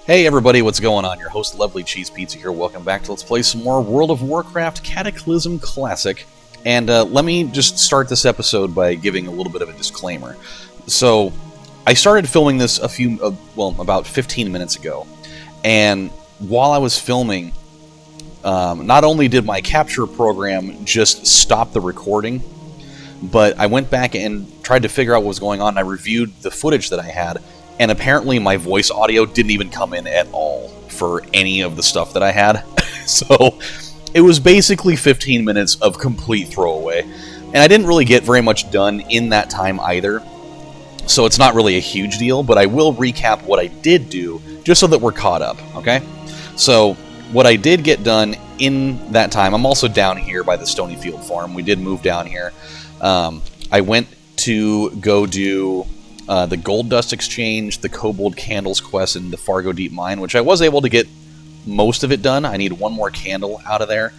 Hey everybody, what's going on? Your host LovelyCheesePizza here. Welcome back to Let's Play some more World of Warcraft Cataclysm Classic. And let me just start this episode by giving a little bit of a disclaimer. So, I started filming this about 15 minutes ago. And while I was filming, not only did my capture program just stop the recording, but I went back and tried to figure out what was going on, and I reviewed the footage that I had. And apparently my voice audio didn't even come in at all for any of the stuff that I had. So it was basically 15 minutes of complete throwaway. And I didn't really get very much done in that time either. So it's not really a huge deal, but I will recap what I did do just so that we're caught up, okay? So what I did get done in that time, I'm also down here by the Stonyfield farm. We did move down here. I went to go do the Gold Dust Exchange, the Kobold Candles quest, and the Fargo Deep Mine, which I was able to get most of it done. I need one more candle out of there.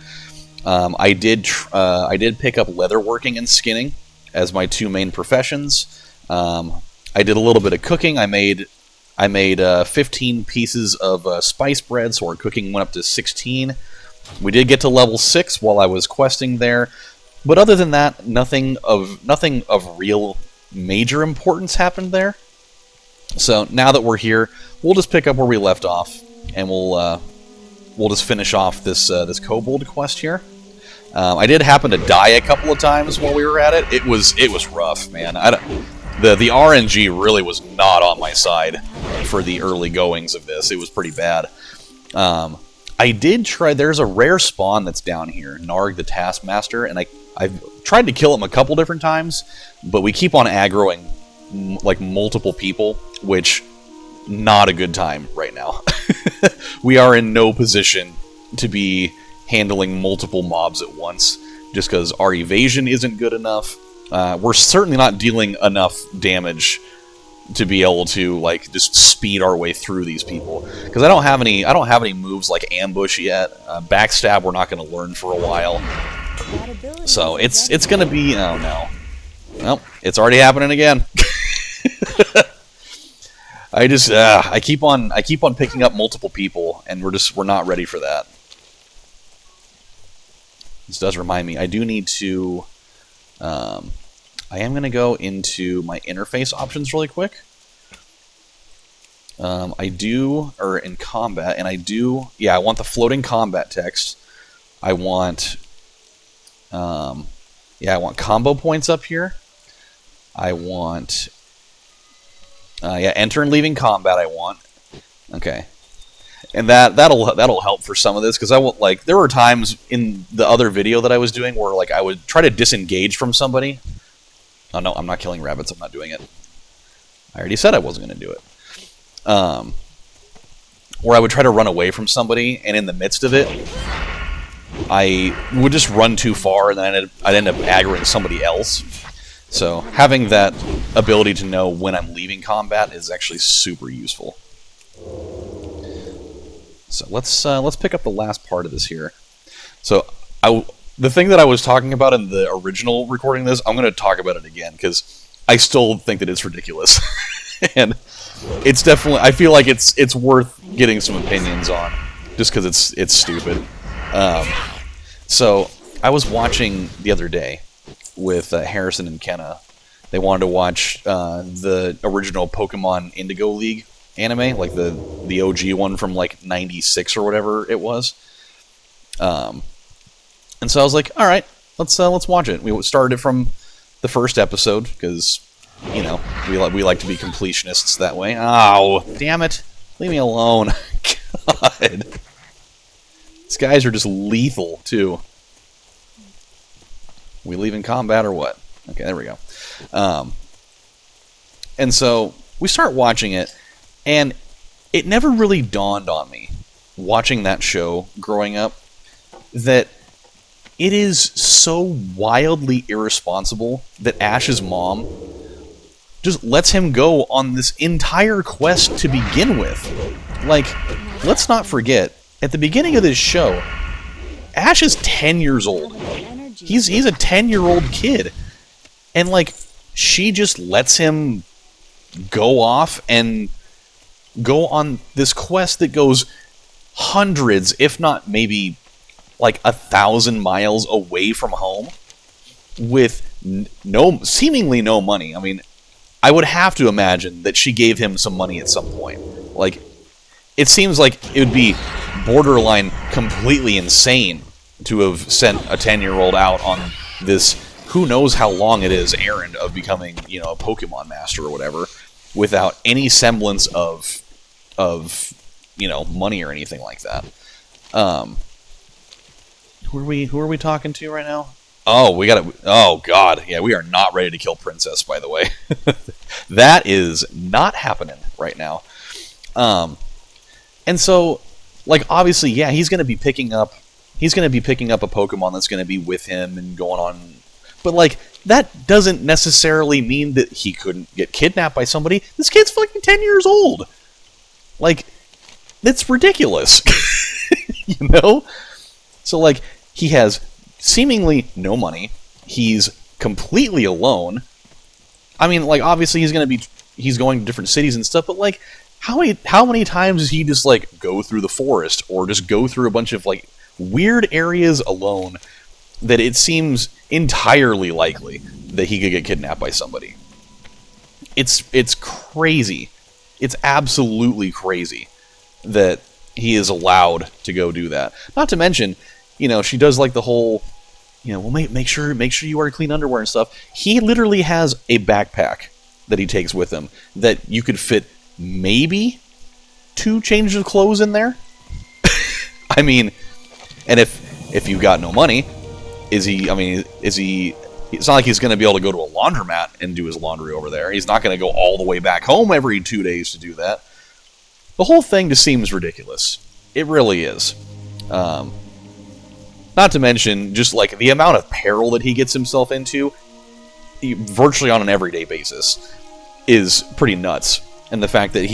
I did pick up leatherworking and skinning as my two main professions. I did a little bit of cooking. I made 15 pieces of spice bread, so our cooking went up to 16. We did get to level 6 while I was questing there, but other than that, nothing of real major importance happened there. So now that we're here, we'll just pick up where we left off, and we'll just finish off this Kobold quest here. I did happen to die a couple of times while we were at it. It was rough, man. The RNG really was not on my side for the early goings of this. It was pretty bad. I did try. There's a rare spawn that's down here, Narg the Taskmaster, and I've tried to kill him a couple different times, but we keep on aggroing like multiple people, which not a good time right now. We are in no position to be handling multiple mobs at once, just because our evasion isn't good enough. We're certainly not dealing enough damage to be able to like just speed our way through these people, because I don't have any moves like ambush yet. Backstab we're not going to learn for a while. So it's gonna be, oh no, well, it's already happening again. I keep on picking up multiple people, and we're not ready for that. This does remind me, I do need to, I am gonna go into my interface options really quick. In combat, and I want the floating combat text. I want combo points up here. I want, enter and leaving combat. I want, okay, and that'll help for some of this, because there were times in the other video that I was doing where like I would try to disengage from somebody. Oh no, I'm not killing rabbits. I'm not doing it. I already said I wasn't going to do it. Where I would try to run away from somebody, and in the midst of it, I would just run too far, and then I'd end up aggroing somebody else. So having that ability to know when I'm leaving combat is actually super useful. So let's pick up the last part of this here. So the thing that I was talking about in the original recording of this, I'm going to talk about it again, because I still think that it's ridiculous. And it's definitely, I feel like it's worth getting some opinions on, just because it's stupid. So I was watching the other day with Harrison and Kenna. They wanted to watch the original Pokemon Indigo League anime, like the OG one from like '96 or whatever it was. And so I was like, all right, let's watch it. We started it from the first episode, because you know we like to be completionists that way. Oh, damn it! Leave me alone. God. These guys are just lethal, too. We leave in combat or what? Okay, there we go. And so we start watching it, and it never really dawned on me, watching that show growing up, that it is so wildly irresponsible that Ash's mom just lets him go on this entire quest to begin with. Like, let's not forget, at the beginning of this show, Ash is 10 years old. He's a 10-year-old kid. And, like, she just lets him go off and go on this quest that goes hundreds, if not maybe like 1,000 miles away from home with seemingly no money. I mean, I would have to imagine that she gave him some money at some point. Like, it seems like it would be borderline completely insane to have sent a 10-year-old out on this, who knows how long it is, errand of becoming, a Pokemon master or whatever, without any semblance of money or anything like that. Who are we talking to right now? Oh god, yeah, we are not ready to kill Princess, by the way. That is not happening right now. And so, like, obviously, yeah, he's going to be picking up a Pokemon that's going to be with him and going on, but like, that doesn't necessarily mean that he couldn't get kidnapped by somebody. This kid's fucking 10 years old. Like, that's ridiculous. So, like, he has seemingly no money. He's completely alone. I mean, like, obviously he's going to different cities and stuff, but like, how many times does he just like go through the forest or just go through a bunch of like weird areas alone that it seems entirely likely that he could get kidnapped by somebody? It's crazy. It's absolutely crazy that he is allowed to go do that. Not to mention, she does like the whole, well, make sure you wear clean underwear and stuff. He literally has a backpack that he takes with him that you could fit maybe 2 changes of clothes in there. I mean, and if you've got no money, is he? It's not like he's going to be able to go to a laundromat and do his laundry over there. He's not going to go all the way back home every 2 days to do that. The whole thing just seems ridiculous. It really is. Not to mention, just like the amount of peril that he gets himself into, virtually on an everyday basis, is pretty nuts. And the fact that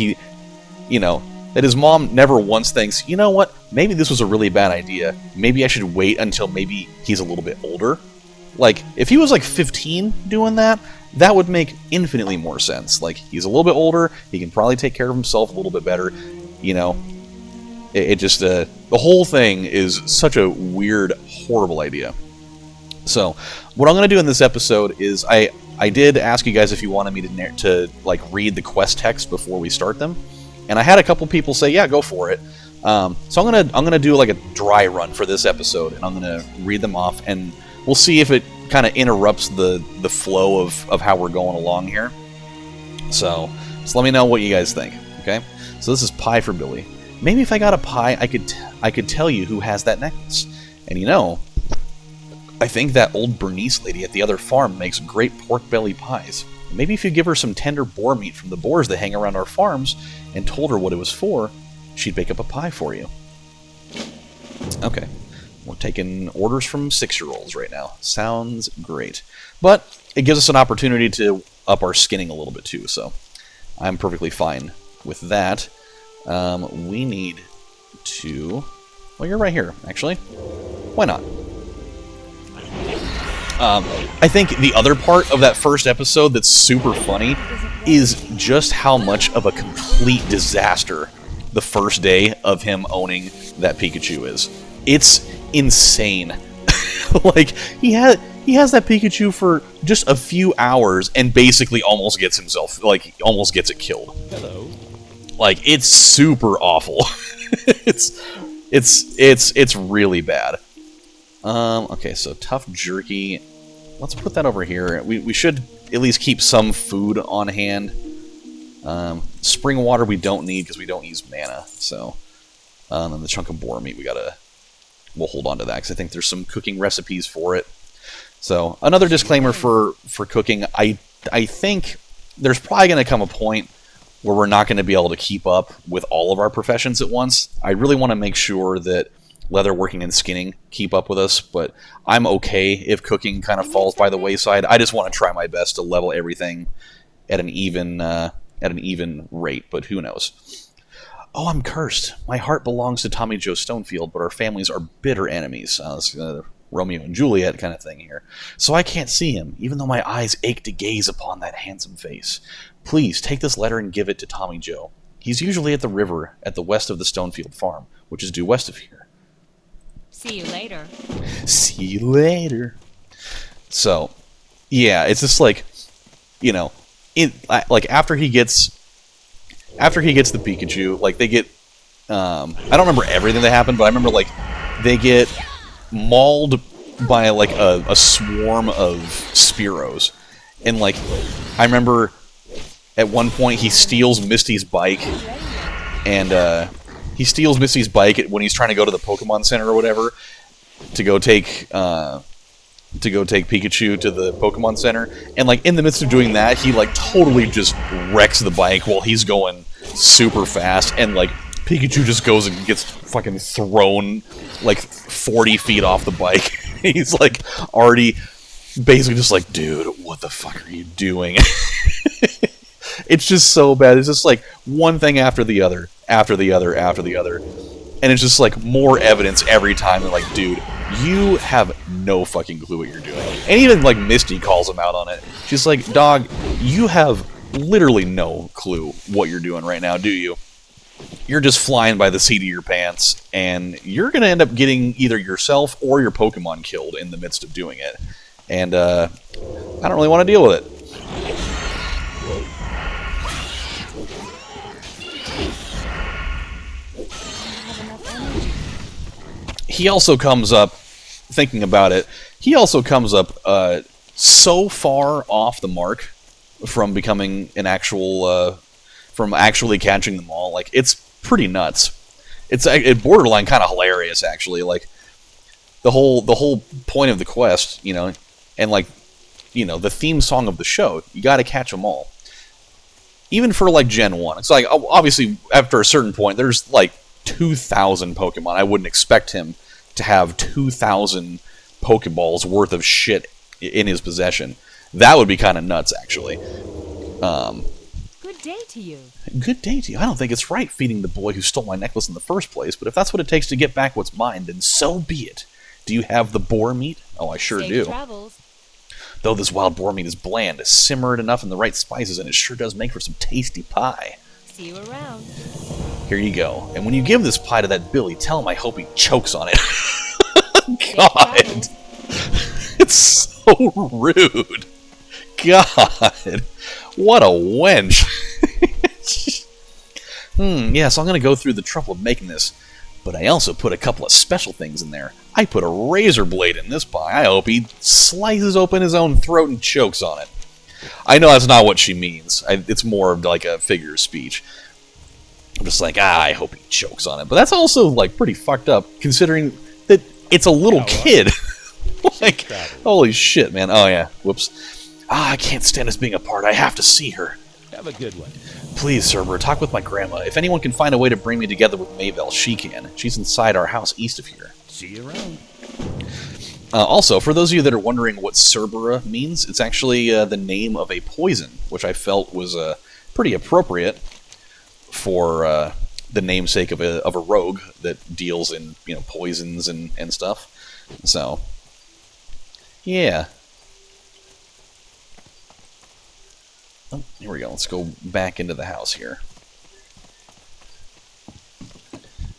that his mom never once thinks, you know what, maybe this was a really bad idea. Maybe I should wait until maybe he's a little bit older. Like, if he was like 15 doing that, that would make infinitely more sense. Like, he's a little bit older, he can probably take care of himself a little bit better, It just, the whole thing is such a weird, horrible idea. So, what I'm going to do in this episode is, I did ask you guys if you wanted me to like, read the quest text before we start them, and I had a couple people say, yeah, go for it. So I'm gonna do like a dry run for this episode, and I'm going to read them off, and we'll see if it kind of interrupts the flow of how we're going along here. So let me know what you guys think, okay? So this is Pie for Billy. Maybe if I got a pie, I could tell you who has that necklace. And I think that old Bernice lady at the other farm makes great pork belly pies. Maybe if you give her some tender boar meat from the boars that hang around our farms and told her what it was for, she'd bake up a pie for you. Okay, we're taking orders from 6-year-olds right now. Sounds great. But it gives us an opportunity to up our skinning a little bit too, so I'm perfectly fine with that. We need to... Well, you're right here, actually. Why not? I think the other part of that first episode that's super funny is just how much of a complete disaster the first day of him owning that Pikachu is. It's insane. Like, he has that Pikachu for just a few hours and basically almost gets it killed. Hello. Like, it's super awful. It's really bad. Okay, so tough jerky. Let's put that over here. We should at least keep some food on hand. Spring water we don't need because we don't use mana. So, and the chunk of boar meat we'll hold on to that because I think there's some cooking recipes for it. So another disclaimer for cooking. I think there's probably going to come a point where we're not going to be able to keep up with all of our professions at once. I really want to make sure that leatherworking and skinning keep up with us, but I'm okay if cooking kind of falls by the wayside. I just want to try my best to level everything at an even rate, but who knows? Oh, I'm cursed. My heart belongs to Tommy Joe Stonefield, but our families are bitter enemies. It's Romeo and Juliet kind of thing here. So I can't see him, even though my eyes ache to gaze upon that handsome face. Please, take this letter and give it to Tommy Joe. He's usually at the river at the west of the Stonefield Farm, which is due west of here. See you later. See you later. So, yeah, it's just like, you know, like after he gets the Pikachu, like they get, I don't remember everything that happened, but I remember like they get mauled by like a swarm of Spearows, and like I remember at one point he steals Misty's bike, and he steals Misty's bike when he's trying to go to the Pokemon Center or whatever to go take Pikachu to the Pokemon Center, and like in the midst of doing that, he like totally just wrecks the bike while he's going super fast, and like Pikachu just goes and gets fucking thrown like 40 feet off the bike. He's like already basically just like, dude, what the fuck are you doing? It's just so bad. It's just like one thing after the other, after the other, after the other. And it's just like more evidence every time. They're like, dude, you have no fucking clue what you're doing. And even like Misty calls him out on it. She's like, dog, you have literally no clue what you're doing right now, do you? You're just flying by the seat of your pants, and you're going to end up getting either yourself or your Pokemon killed in the midst of doing it. And I don't really want to deal with it. He also comes up, thinking about it, he also comes up so far off the mark from becoming an actual, from actually catching them all. Like, it's pretty nuts. It's borderline kind of hilarious, actually. Like, the whole point of the quest, you know, and like, you know, the theme song of the show, you gotta catch them all. Even for, like, Gen 1. It's like, obviously, after a certain point, there's, like, 2,000 Pokemon. I wouldn't expect him to have 2,000 Pokeballs worth of shit in his possession. That would be kind of nuts, actually. Good day to you. Good day to you. I don't think it's right feeding the boy who stole my necklace in the first place, but if that's what it takes to get back what's mine, then so be it. Do you have the boar meat? Oh, I sure Safe do. travels. Though this wild boar meat is bland, simmered enough in the right spices, and it sure does make for some tasty pie. See you around. Here you go. And when you give this pie to that Billy, tell him I hope he chokes on it. God. It's so rude. God. What a wench. Yeah, so I'm going to go through the trouble of making this. But I also put a couple of special things in there. I put a razor blade in this pie. I hope he slices open his own throat and chokes on it. I know that's not what she means. It's more of like a figure of speech. I'm just like, I hope he chokes on it. But that's also like pretty fucked up, considering that it's a little kid. Like, holy shit, man. Oh yeah, whoops. I can't stand us being apart. I have to see her. Have a good one. Please, Cerber, talk with my grandma. If anyone can find a way to bring me together with Maybelle, she can. She's inside our house east of here. See you around. Also, for those of you that are wondering what Cerbera means, it's actually the name of a poison, which I felt was pretty appropriate for the namesake of a rogue that deals in, you know, poisons and stuff. So, yeah. Oh, here we go. Let's go back into the house here.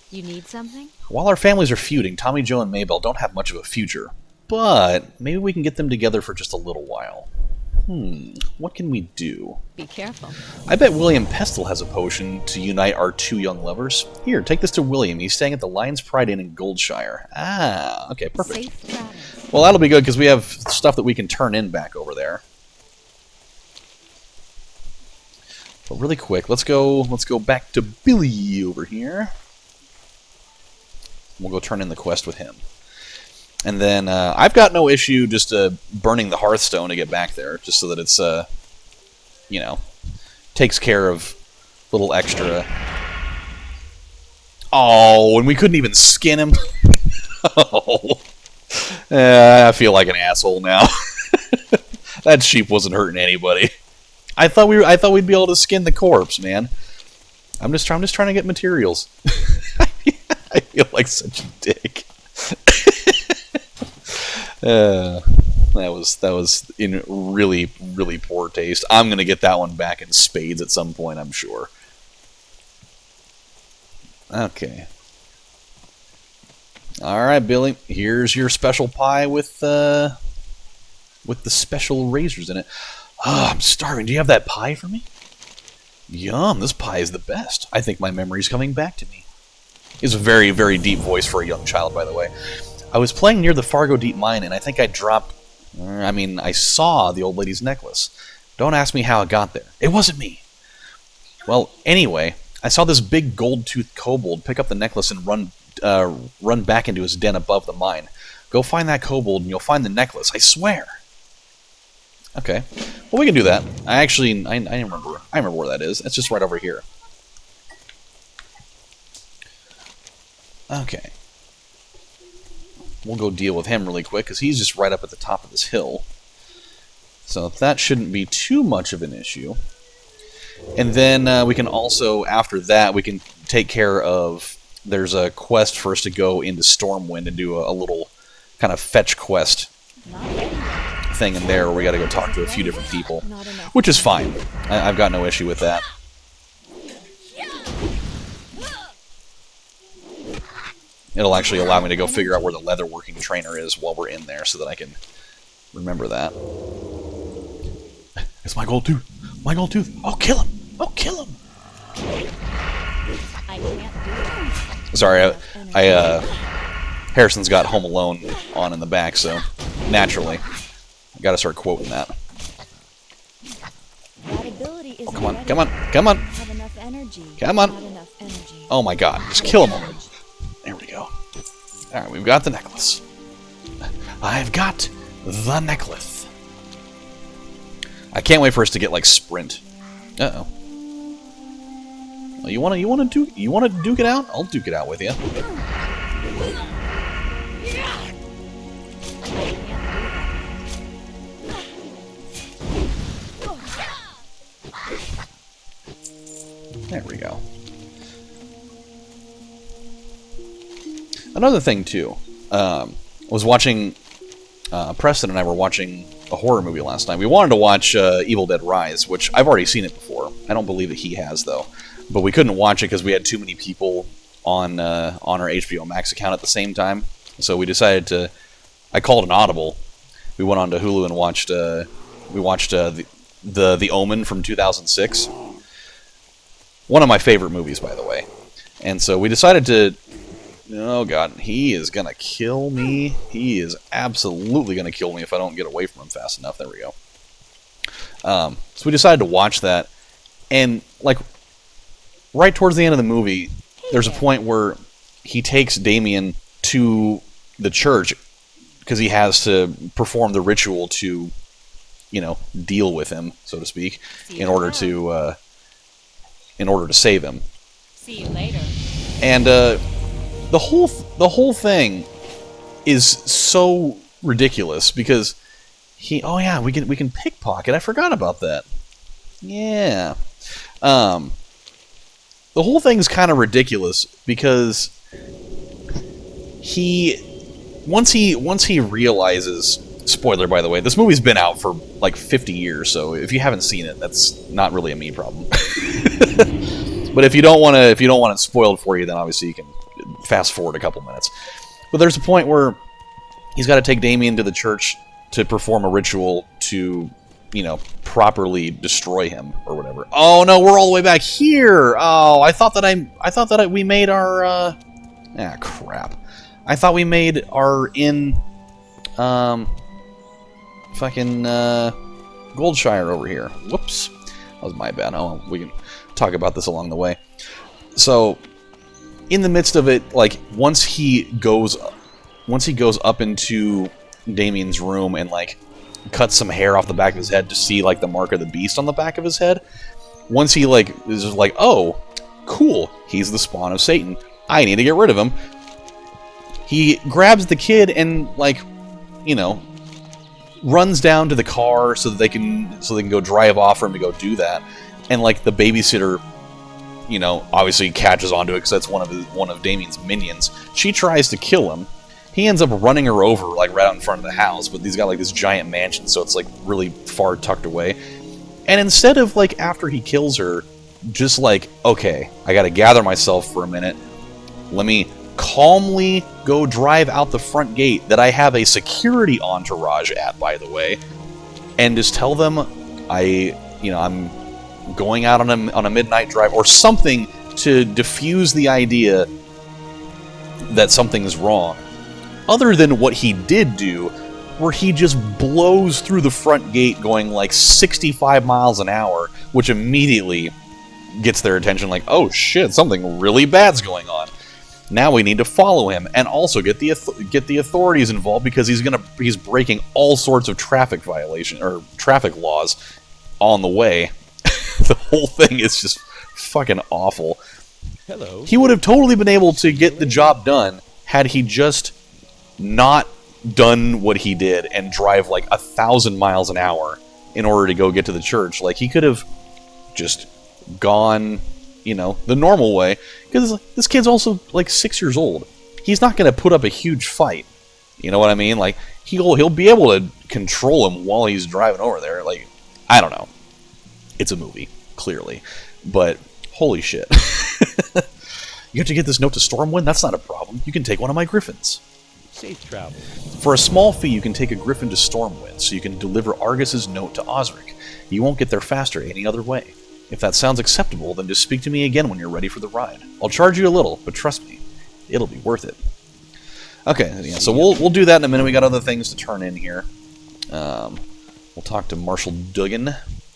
You need something? While our families are feuding, Tommy, Joe, and Maybelle don't have much of a future. But maybe we can get them together for just a little while. What can we do? Be careful. I bet William Pestle has a potion to unite our two young lovers. Here, take this to William. He's staying at the Lion's Pride Inn in Goldshire. Ah, okay, perfect. Safe travels. Well, that'll be good, because we have stuff that we can turn in back over there. But really quick, let's go back to Billy over here. We'll go turn in the quest with him. And then I've got no issue just burning the Hearthstone to get back there, just so that it's, you know, takes care of a little extra. Oh, and we couldn't even skin him. Oh, I feel like an asshole now. That sheep wasn't hurting anybody. I thought we'd be able to skin the corpse, man. I'm just trying to get materials. I feel like such a dick. That was in really, really poor taste. I'm gonna get that one back in spades at some point, I'm sure. Okay. Alright, Billy. Here's your special pie with the special razors in it. Ah, I'm starving. Do you have that pie for me? Yum, this pie is the best. I think my memory's coming back to me. It's a very, very deep voice for a young child, by the way. I was playing near the Fargo Deep Mine, and I think I dropped... I saw the old lady's necklace. Don't ask me how it got there. It wasn't me. Well, anyway, I saw this big gold-toothed kobold pick up the necklace and run back into his den above the mine. Go find that kobold, and you'll find the necklace, I swear. Okay. Well, we can do that. I remember where that is. It's just right over here. Okay. We'll go deal with him really quick, because he's just right up at the top of this hill. So that shouldn't be too much of an issue. And then we can also, after that, we can take care of... There's a quest for us to go into Stormwind and do a little kind of fetch quest thing in there where we got to go talk to a few different people, which is fine. I've got no issue with that. It'll actually allow me to go figure out where the leatherworking trainer is while we're in there so that I can remember that. It's my gold tooth. My gold tooth. Oh, kill him. Oh, kill him. I can't do that. Sorry, Harrison's got Home Alone on in the back, so naturally, I gotta start quoting that. That ability is Come on, come on, come on. Have enough energy. Come on. Not enough energy. Oh my god, just kill him already. There we go. Alright, we've got the necklace. I've got the necklace. I can't wait for us to get, like, sprint. Uh-oh. You wanna duke it out? I'll duke it out with you. There we go. Another thing too, was watching. Preston and I were watching a horror movie last night. We wanted to watch Evil Dead Rise, which I've already seen it before. I don't believe that he has though. But we couldn't watch it because we had too many people on our HBO Max account at the same time. So we decided to... I called an audible. We went on to Hulu and watched... we watched the Omen from 2006. One of my favorite movies, by the way. And so we decided to... Oh god, he is gonna kill me. He is absolutely gonna kill me if I don't get away from him fast enough. There we go. So we decided to watch that. And, like... right towards the end of the movie, there's a point where he takes Damien to the church because he has to perform the ritual to, you know, deal with him, so to speak, in order to save him. See you later. And the whole thing is so ridiculous because he... Oh yeah, we can pickpocket. I forgot about that. Yeah. The whole thing's kind of ridiculous because once he realizes, spoiler by the way, this movie's been out for like 50 years, so if you haven't seen it, that's not really a me problem. But if you don't want it spoiled for you, then obviously you can fast forward a couple minutes. But there's a point where he's got to take Damien to the church to perform a ritual to, you know, properly destroy him or whatever. Oh no, we're all the way back here. Oh, I thought that we made our crap. I thought we made our fucking Goldshire over here. Whoops. That was my bad. Oh, we can talk about this along the way. So, in the midst of it, like once he goes up into Damien's room and like cuts some hair off the back of his head to see like the mark of the beast on the back of his head. Once he like is just like, oh, cool, he's the spawn of Satan. I need to get rid of him. He grabs the kid and like, you know, runs down to the car so that they can go drive off for him to go do that. And like the babysitter, you know, obviously catches onto it because that's one of Damien's minions. She tries to kill him. He ends up running her over, like, right out in front of the house, but he's got, like, this giant mansion, so it's, like, really far tucked away. And instead of, like, after he kills her, just, like, okay, I gotta gather myself for a minute, Let me calmly go drive out the front gate that I have a security entourage at, by the way, and just tell them I'm going out on a midnight drive or something to diffuse the idea that something's wrong. Other than what he did do, where he just blows through the front gate going like 65 miles an hour, which immediately gets their attention like, oh shit, something really bad's going on. Now we need to follow him and also get the authorities involved because he's breaking all sorts of traffic violation or traffic laws on the way. The whole thing is just fucking awful. Hello. He would have totally been able to get the job done had he just not done what he did and drive like 1,000 miles an hour in order to go get to the church. Like, he could have just gone, the normal way. Because this kid's also like 6 years old. He's not going to put up a huge fight. You know what I mean? Like, he'll be able to control him while he's driving over there. Like, I don't know. It's a movie, clearly. But, holy shit. You have to get this note to Stormwind? That's not a problem. You can take one of my griffins. Safe travel. For a small fee, you can take a griffin to Stormwind, so you can deliver Argus's note to Osric. You won't get there faster any other way. If that sounds acceptable, then just speak to me again when you're ready for the ride. I'll charge you a little, but trust me, it'll be worth it. Okay, yeah, so we'll do that in a minute. We got other things to turn in here. We'll talk to Marshal Duggan.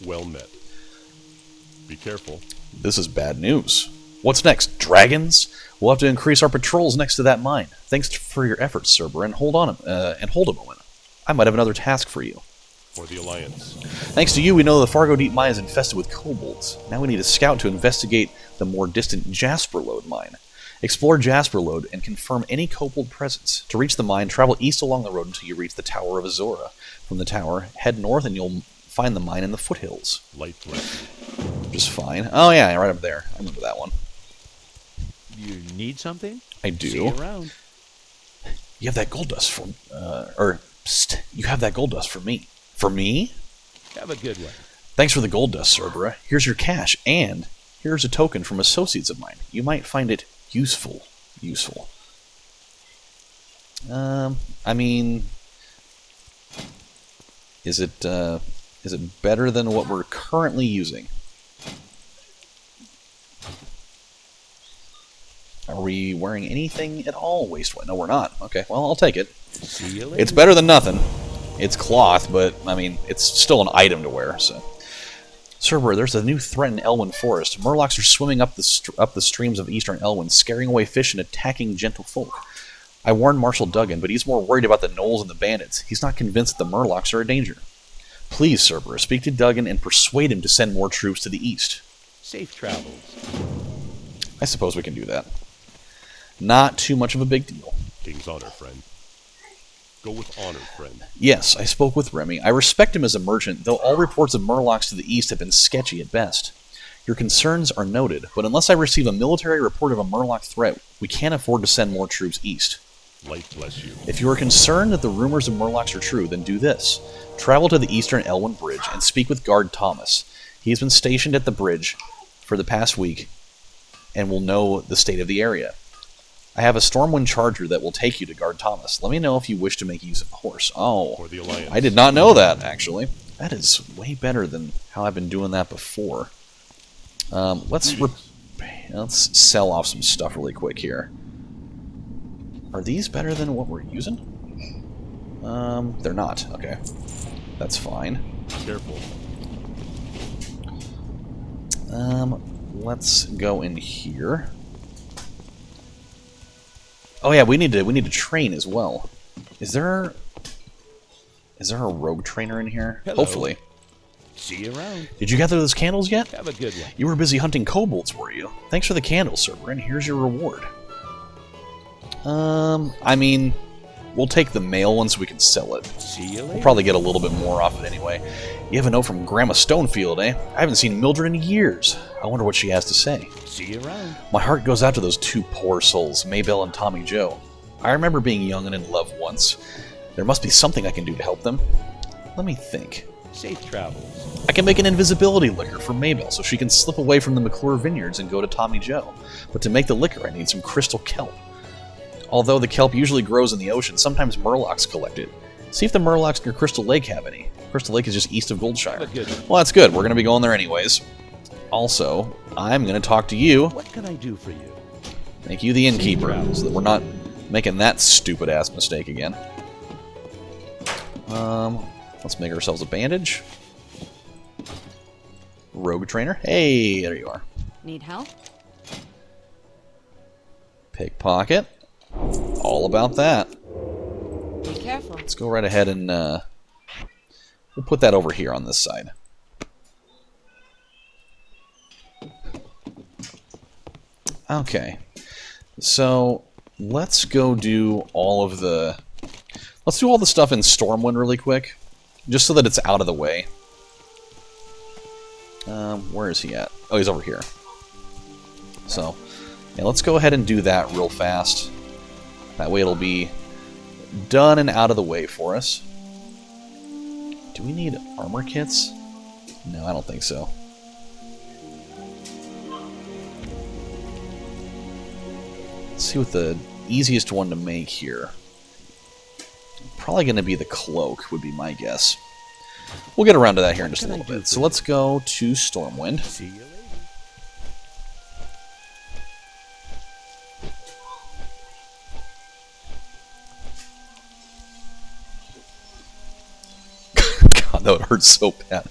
Well met. Be careful. This is bad news. What's next? Dragons? We'll have to increase our patrols next to that mine. Thanks for your efforts, Cerber, hold a moment. I might have another task for you. For the Alliance. Thanks to you, we know the Fargo Deep mine is infested with kobolds. Now we need a scout to investigate the more distant Jasper Lode mine. Explore Jasper Lode and confirm any kobold presence. To reach the mine, travel east along the road until you reach the Tower of Azora. From the tower, head north and you'll find the mine in the foothills. Light blessing. Just fine. Oh yeah, right up there. I remember that one. You need something? I do. See you around. You have that gold dust for... you have that gold dust for me. For me? Have a good one. Thanks for the gold dust, Cerberus. Here's your cash, and here's a token from associates of mine. You might find it useful. I mean... Is it better than what we're currently using? Are we wearing anything at all waste-wise? No, we're not. Okay, well, I'll take it. See you later. It's better than nothing. It's cloth, but, I mean, it's still an item to wear, so... Cerber, there's a new threat in Elwyn Forest. Murlocs are swimming up the streams of eastern Elwyn, scaring away fish and attacking gentle folk. I warned Marshal Duggan, but he's more worried about the gnolls and the bandits. He's not convinced that the Murlocs are a danger. Please, Cerber, speak to Duggan and persuade him to send more troops to the east. Safe travels. I suppose we can do that. Not too much of a big deal. King's honor, friend. Go with honor, friend. Yes, I spoke with Remy. I respect him as a merchant, though all reports of Murlocs to the east have been sketchy at best. Your concerns are noted, but unless I receive a military report of a Murloc threat, we can't afford to send more troops east. Light bless you. If you are concerned that the rumors of Murlocs are true, then do this. Travel to the eastern Elwyn Bridge and speak with Guard Thomas. He has been stationed at the bridge for the past week and will know the state of the area. I have a Stormwind Charger that will take you to Guard Thomas. Let me know if you wish to make use of the horse. Oh, For the Alliance. I did not know that, actually. That is way better than how I've been doing that before. Let's sell off some stuff really quick here. Are these better than what we're using? They're not. Okay. That's fine. Careful. Let's go in here. Oh yeah, we need to train as well. Is there a rogue trainer in here? Hello. Hopefully. See you around. Did you gather those candles yet? Have a good one. You were busy hunting kobolds, were you? Thanks for the candles, Cerber, and here's your reward. I mean, we'll take the male one so we can sell it. See you later. We'll probably get a little bit more off it anyway. You have a note from Grandma Stonefield, eh? I haven't seen Mildred in years. I wonder what she has to say. See you around. My heart goes out to those two poor souls, Maybelle and Tommy Joe. I remember being young and in love once. There must be something I can do to help them. Let me think. Safe travels. I can make an invisibility liquor for Mabel so she can slip away from the McClure Vineyards and go to Tommy Joe. But to make the liquor, I need some crystal kelp. Although the kelp usually grows in the ocean, sometimes murlocs collect it. See if the murlocs near Crystal Lake have any. Crystal Lake is just east of Goldshire. Well, that's good. We're going to be going there anyways. Also, I'm going to talk to you. What can I do for you? Make you the innkeeper, so that we're not making that stupid-ass mistake again. Let's make ourselves a bandage. Rogue trainer. Hey, there you are. Need help? Pickpocket. All about that. Be careful. Let's go right ahead and we'll put that over here on this side. Okay. So let's go do all of the... Let's do all the stuff in Stormwind really quick, just so that it's out of the way. Where is he at? Oh, he's over here. So, yeah, let's go ahead and do that real fast. That way it'll be done and out of the way for us. Do we need armor kits? No, I don't think so. Let's see what the easiest one to make here. Probably going to be the cloak, would be my guess. We'll get around to that here in just a little bit. So let's go to Stormwind. See you later. God, that would hurt so bad.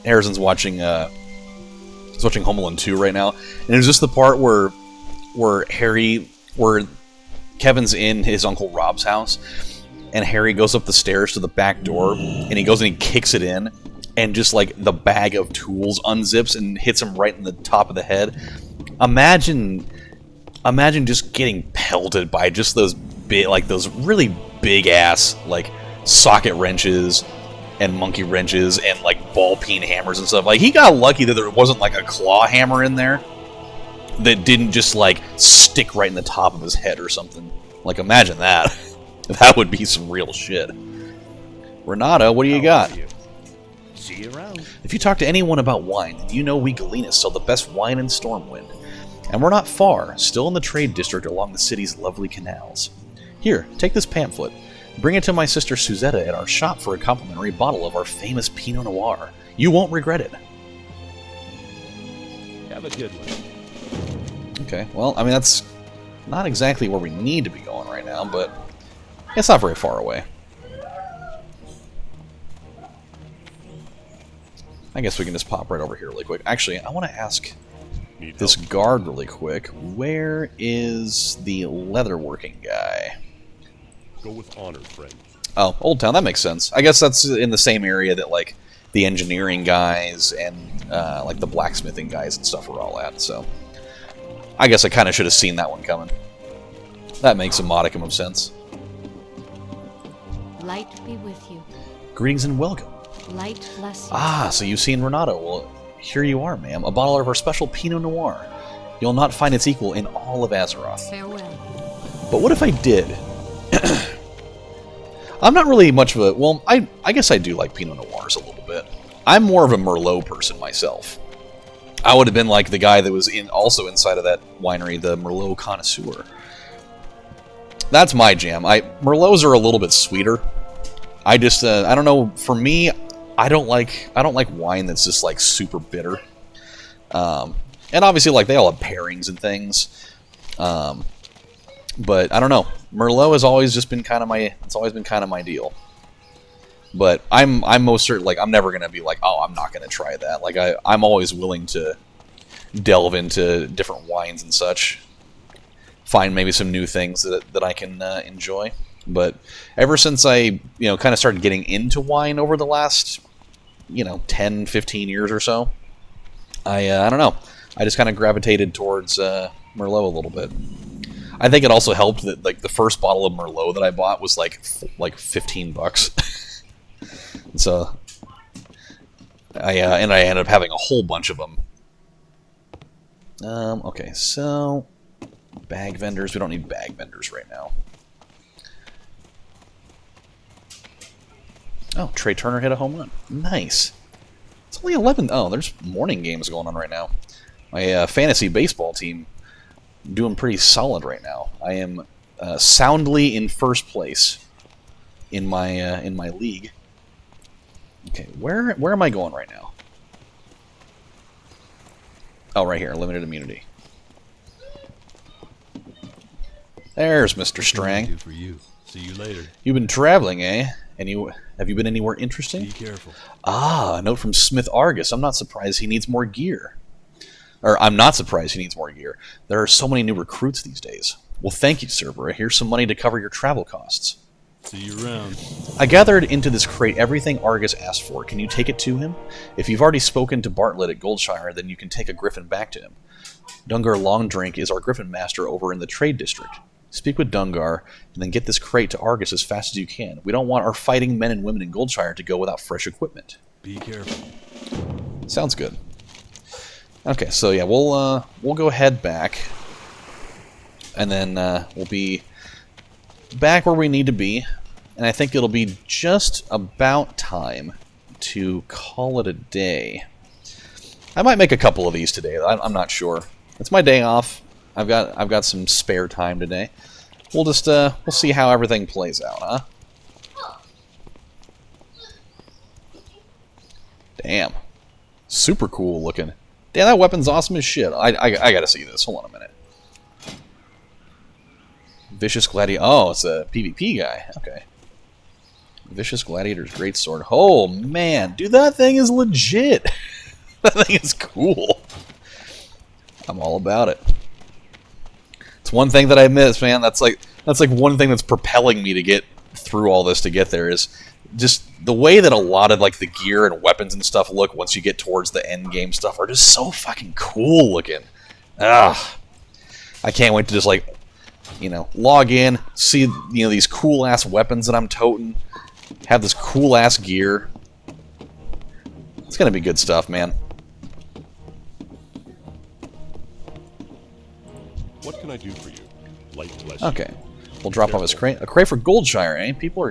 Harrison's watching he's watching Home Alone 2 right now, and it's just the part where Kevin's in his Uncle Rob's house, and Harry goes up the stairs to the back door, and he goes and he kicks it in, and just like the bag of tools unzips and hits him right in the top of the head. Imagine just getting pelted by just those those really big ass like socket wrenches and monkey wrenches and like ball peen hammers and stuff. Like, he got lucky that there wasn't like a claw hammer in there that didn't just like stick right in the top of his head or something. Like, imagine that. That would be some real shit. Renata, what do you got? See you around. If you talk to anyone about wine, you know we Galenas sell the best wine in Stormwind. And we're not far, still in the trade district along the city's lovely canals. Here, take this pamphlet. Bring it to my sister Suzetta at our shop for a complimentary bottle of our famous Pinot Noir. You won't regret it. Have a good one. Okay, well, I mean, that's not exactly where we need to be going right now, but it's not very far away. I guess we can just pop right over here really quick. Actually, I want to ask this guard really quick. Where is the leatherworking guy? Go with honor, friend. Oh, Old Town. That makes sense. I guess that's in the same area that like the engineering guys and like the blacksmithing guys and stuff are all at. So I guess I kind of should have seen that one coming. That makes a modicum of sense. Light be with you. Greetings and welcome. Light bless you. Ah, so you've seen Renato. Well, here you are, ma'am. A bottle of our special Pinot Noir. You'll not find its equal in all of Azeroth. Farewell. But what if I did? I'm not really much of a... Well, I guess I do like Pinot Noirs a little bit. I'm more of a Merlot person myself. I would have been like the guy that was also inside of that winery, the Merlot connoisseur. That's my jam. Merlots are a little bit sweeter. I just I don't know. For me, I don't like wine that's just like super bitter. And obviously, like, they all have pairings and things. But I don't know. Merlot has always just been kind of my. It's always been kind of my deal. But I'm most certain, like, I'm never gonna be like, oh, I'm not gonna try that. Like, I'm always willing to delve into different wines and such. Find maybe some new things that I can enjoy. But ever since I, kind of started getting into wine over the last, 10, 15 years or so, I don't know. I just kind of gravitated towards Merlot a little bit. I think it also helped that, like, the first bottle of Merlot that I bought was like $15. So I ended up having a whole bunch of them. Okay, so bag vendors. We don't need bag vendors right now. Oh, Trey Turner hit a home run. Nice. It's only 11. Oh, there's morning games going on right now. My fantasy baseball team doing pretty solid right now. I am soundly in first place in my league. Okay, where am I going right now? Oh, right here, limited immunity. There's Mr. Strang. Do for you. See you later. You've been traveling, eh? Have you been anywhere interesting? Be careful. Ah, a note from Smith Argus. I'm not surprised he needs more gear. Or, I'm not surprised he needs more gear. There are so many new recruits these days. Well, thank you, Cerberus. Here's some money to cover your travel costs. See you around. I gathered into this crate everything Argus asked for. Can you take it to him? If you've already spoken to Bartlett at Goldshire, then you can take a griffin back to him. Dungar Longdrink is our griffin master over in the trade district. Speak with Dungar, and then get this crate to Argus as fast as you can. We don't want our fighting men and women in Goldshire to go without fresh equipment. Be careful. Sounds good. Okay, so yeah, we'll go head back, and then we'll be back where we need to be, and I think it'll be just about time to call it a day. I might make a couple of these today. I'm not sure. It's my day off. I've got some spare time today. We'll just we'll see how everything plays out, huh? Damn, super cool looking. Damn, that weapon's awesome as shit. I gotta see this. Hold on a minute. Vicious Gladiator. Oh, it's a PvP guy. Okay. Vicious Gladiator's Greatsword. Oh man, dude, that thing is legit. That thing is cool. I'm all about it. It's one thing that I miss, man. That's like one thing that's propelling me to get through all this to get there is just the way that a lot of like the gear and weapons and stuff look once you get towards the end game stuff are just so fucking cool looking. Ah, I can't wait to just like, you know, log in, see, you know, these cool ass weapons that I'm toting, have this cool ass gear. It's gonna be good stuff, man. What can I do for you? Light bless Okay, we'll drop off his crate. A crate for Goldshire, eh? People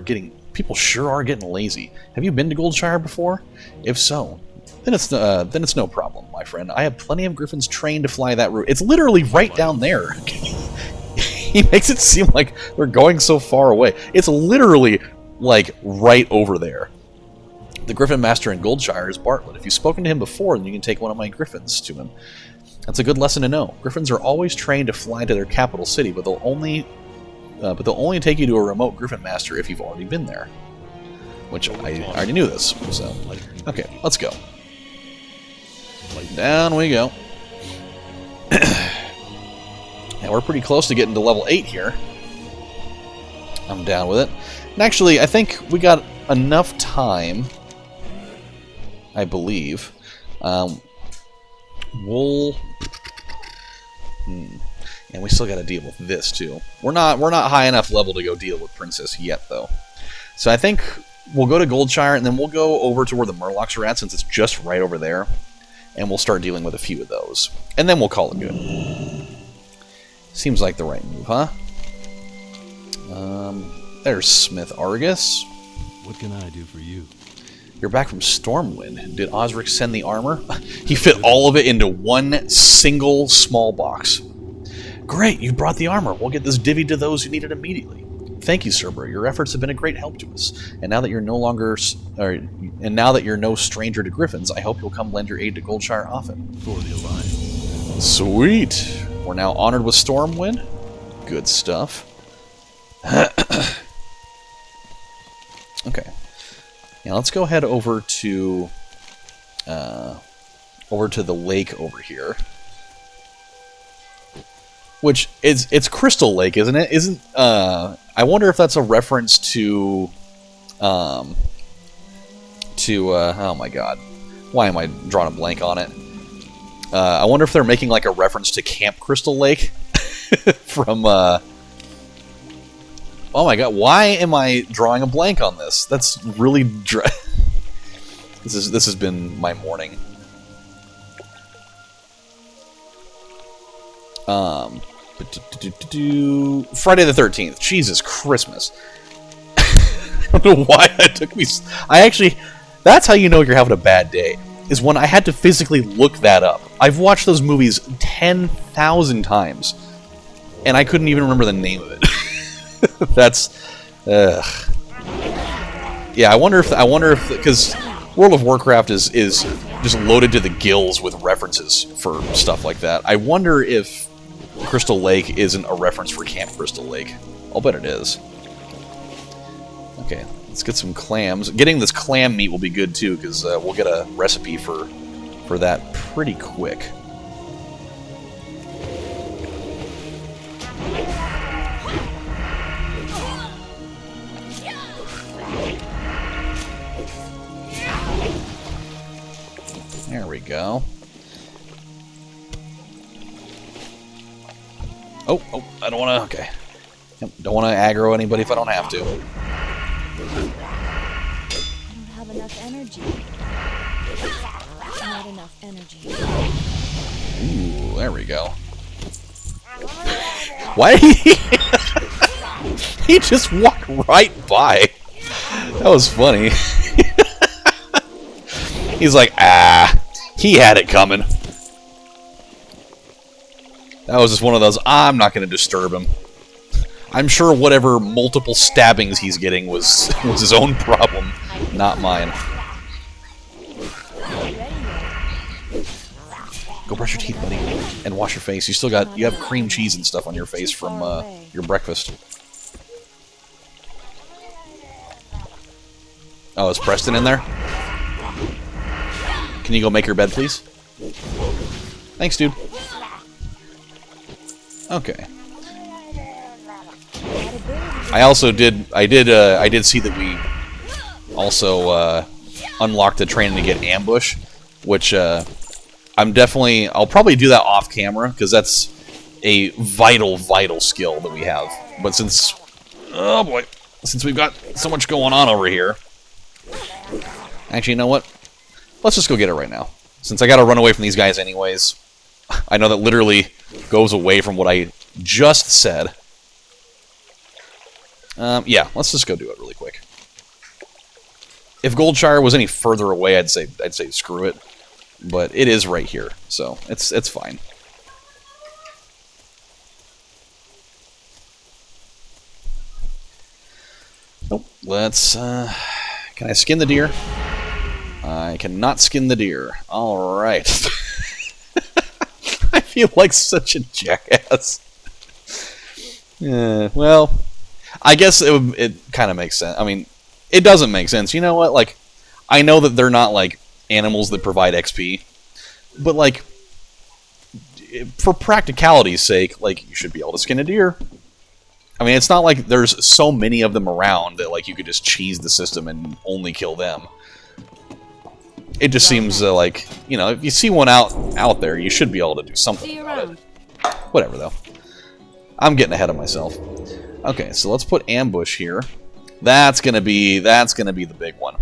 sure are getting lazy. Have you been to Goldshire before? If so, then it's no problem, my friend. I have plenty of griffins trained to fly that route. It's literally right down there. He makes it seem like they're going so far away. It's literally like right over there. The Griffin Master in Goldshire is Bartlett. If you've spoken to him before, then you can take one of my griffins to him. That's a good lesson to know. Griffins are always trained to fly to their capital city, but they'll only take you to a remote Griffin Master if you've already been there. Which I already knew this, so... Okay, let's go. Down we go. Now we're pretty close to getting to level 8 here. I'm down with it. And actually, I think we got enough time, I believe. We'll... And we still got to deal with this too. We're not high enough level to go deal with Princess yet, though. So I think we'll go to Goldshire, and then we'll go over to where the Murlocs are at, since it's just right over there. And we'll start dealing with a few of those. And then we'll call it good. Seems like the right move, huh? There's Smith Argus. What can I do for you? You're back from Stormwind. Did Osric send the armor? He fit all of it into one single small box. Great, you brought the armor. We'll get this divvied to those who need it immediately. Thank you, Cerberus. Your efforts have been a great help to us. And now that you're no stranger to griffins, I hope you'll come lend your aid to Goldshire often. For the Alliance. Sweet. We're now honored with Stormwind. Good stuff. Okay. Now let's go head over to the lake over here. Which it's Crystal Lake, isn't it? I wonder if that's a reference to oh my god. Why am I drawing a blank on it? I wonder if they're making like a reference to Camp Crystal Lake from oh my god, why am I drawing a blank on this? That's really This has been my morning. Friday the 13th. Jesus Christmas. don't know why that took me... I actually... That's how you know you're having a bad day, is when I had to physically look that up. I've watched those movies 10,000 times, and I couldn't even remember the name of it. That's... Yeah, I wonder if... Because World of Warcraft is just loaded to the gills with references for stuff like that. I wonder if Crystal Lake isn't a reference for Camp Crystal Lake. I'll bet it is. Okay, let's get some clams. Getting this clam meat will be good too, because we'll get a recipe for that pretty quick. There we go. Oh, I don't want to... Okay. Yep, don't want to aggro anybody if I don't have to. I don't have enough energy. Not enough energy. Ooh, there we go. Why did he... He just walked right by. That was funny. He's like, he had it coming. That was just one of those, I'm not going to disturb him. I'm sure whatever multiple stabbings he's getting was his own problem, not mine. Go brush your teeth, buddy, and wash your face. You have cream cheese and stuff on your face from your breakfast. Oh, is Preston in there? Can you go make your bed, please? Thanks, dude. Okay. I did see that we also unlocked the training to get ambush, which I'll probably do that off camera because that's a vital skill that we have. But since we've got so much going on over here, actually, you know what? Let's just go get it right now. Since I gotta run away from these guys anyways, I know that literally goes away from what I just said. Yeah, let's just go do it really quick. If Goldshire was any further away, I'd say screw it. But it is right here, so it's fine. Nope. Let's can I skin the deer? I cannot skin the deer. Alright. I feel like such a jackass. Yeah, well, I guess it kind of makes sense. I mean, it doesn't make sense. You know what? Like, I know that they're not, like, animals that provide XP. But, like, for practicality's sake, like, you should be able to skin a deer. I mean, it's not like there's so many of them around that, like, you could just cheese the system and only kill them. It just seems like, you know, if you see one out there, you should be able to do something about it. Whatever, though. I'm getting ahead of myself. Okay, so let's put ambush here. That's gonna be the big one.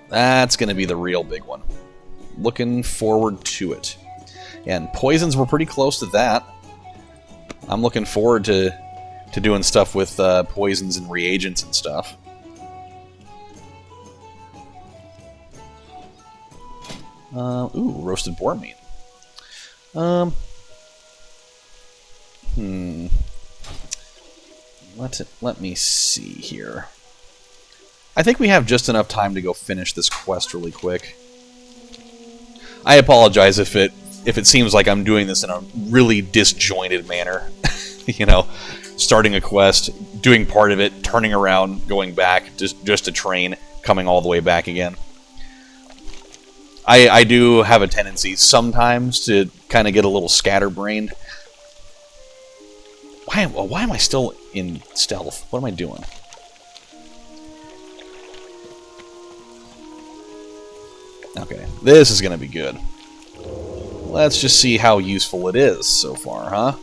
That's gonna be the real big one. Looking forward to it. And poisons were pretty close to that. I'm looking forward to doing stuff with poisons and reagents and stuff. Ooh, roasted boar meat. Let me see here. I think we have just enough time to go finish this quest really quick. I apologize if it seems like I'm doing this in a really disjointed manner. You know, starting a quest, doing part of it, turning around, going back, just to train, coming all the way back again. I do have a tendency sometimes to kind of get a little scatterbrained. Why am I still in stealth? What am I doing? Okay, this is going to be good. Let's just see how useful it is so far, huh?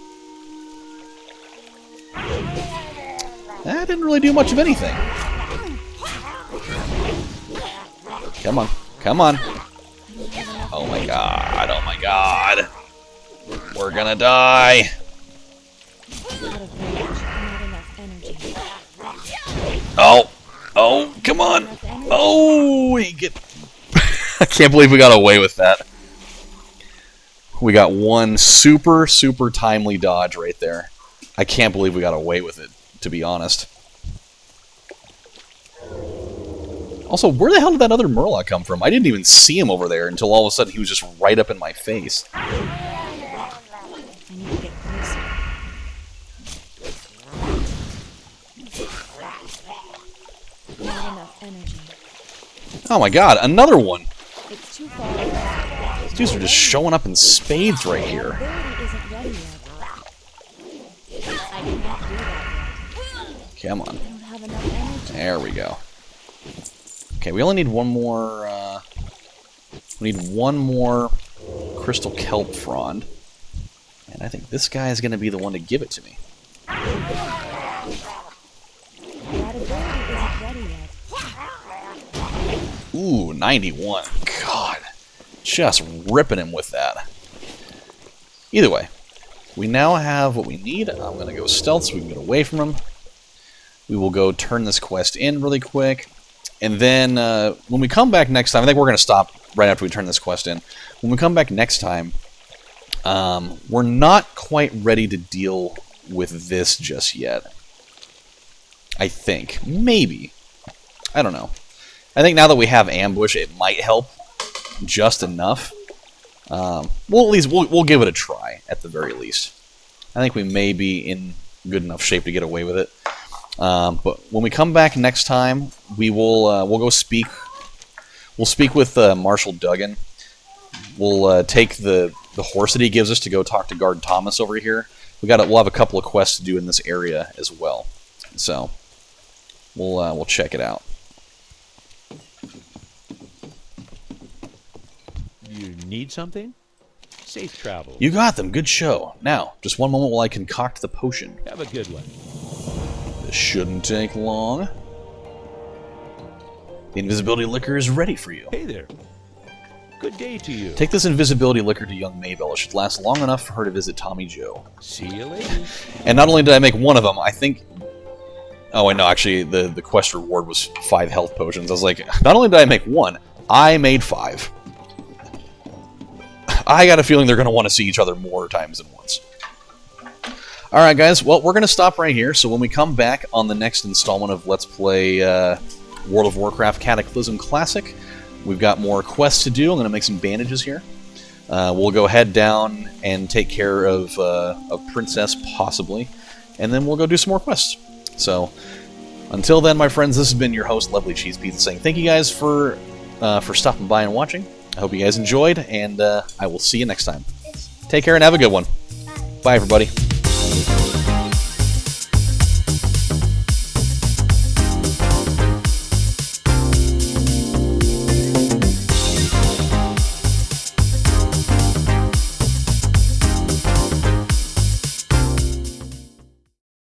That didn't really do much of anything. Come on, come on. Oh my god, oh my god. We're gonna die. Not enough energy. Oh, Oh, come on! Enough energy. Oh, we get... I can't believe we got away with that. We got one super, super timely dodge right there. I can't believe we got away with it, to be honest. Also, where the hell did that other Murloc come from? I didn't even see him over there until all of a sudden he was just right up in my face. I need to get closer. Not enough energy. Oh my god, another one! It's too far away. These dudes are just showing up in spades right here. Ability isn't ready yet. I cannot do that yet. Come on. I don't have enough energy. There we go. Okay, we only need one more, we need one more Crystal Kelp Frond. And I think this guy is going to be the one to give it to me. That ability isn't ready yet. Ooh, 91. God. Just ripping him with that. Either way, we now have what we need. I'm going to go stealth so we can get away from him. We will go turn this quest in really quick. And then when we come back next time, I think we're going to stop right after we turn this quest in. When we come back next time, we're not quite ready to deal with this just yet. I think. Maybe. I don't know. I think now that we have Ambush, it might help just enough. Well, at least we'll give it a try, at the very least. I think we may be in good enough shape to get away with it. But when we come back next time, we'll go speak. We'll speak with Marshal Duggan. We'll take the horse that he gives us to go talk to Guard Thomas over here. We'll have a couple of quests to do in this area as well. So we'll check it out. You need something? Safe travel. You got them. Good show. Now, just one moment while I concoct the potion. Have a good one. This shouldn't take long. The invisibility liquor is ready for you. Hey there. Good day to you. Take this invisibility liquor to young Maybelle. It should last long enough for her to visit Tommy Joe. See you later. And not only did I make one of them, I think... Oh, wait, no, actually, the quest reward was 5 health potions. I was like, not only did I make one, I made 5. I got a feeling they're going to want to see each other more times than once. Alright, guys, well, we're going to stop right here, so when we come back on the next installment of Let's Play World of Warcraft Cataclysm Classic, we've got more quests to do. I'm going to make some bandages here. We'll go head down and take care of Princess, possibly, and then we'll go do some more quests. So, until then, my friends, this has been your host, LovelyCheesePizza, saying thank you guys for stopping by and watching. I hope you guys enjoyed, and I will see you next time. Take care and have a good one. Bye, everybody.